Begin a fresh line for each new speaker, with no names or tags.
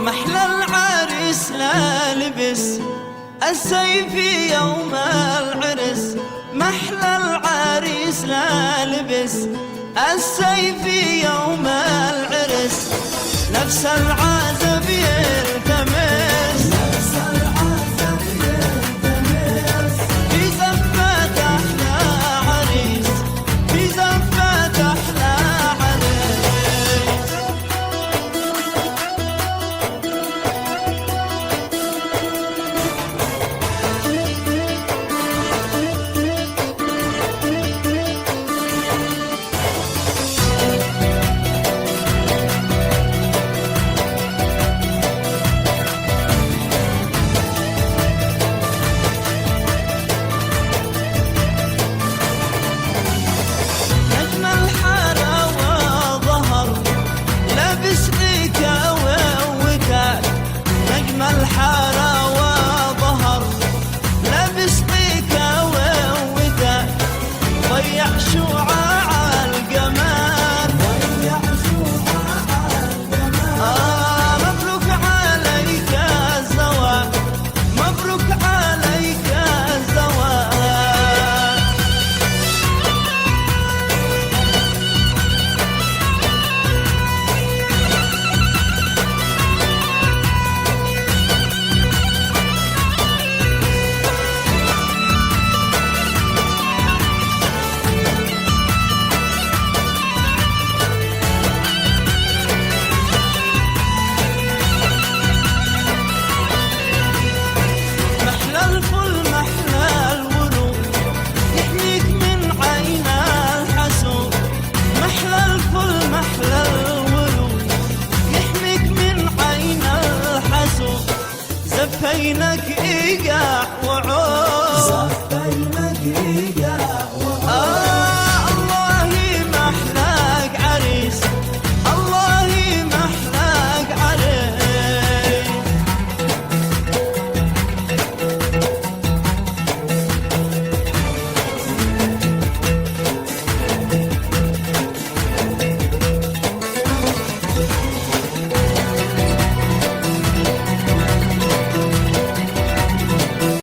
محلى العريس لا لبس السيف يوم العرس، محلى العريس لا لبس السيف يوم العرس، نفس العازب يلتمس، نفس العازب يلتمس في زفة أحلى عريس، في زفة أحلى عريس. الحارة وظهر لبس طيكة ووداع، ضيع شعاع القمر، ضيع شعاع القمر. مبروك عليك الزواج، مبروك عليك الزواج. زفينك إيقاع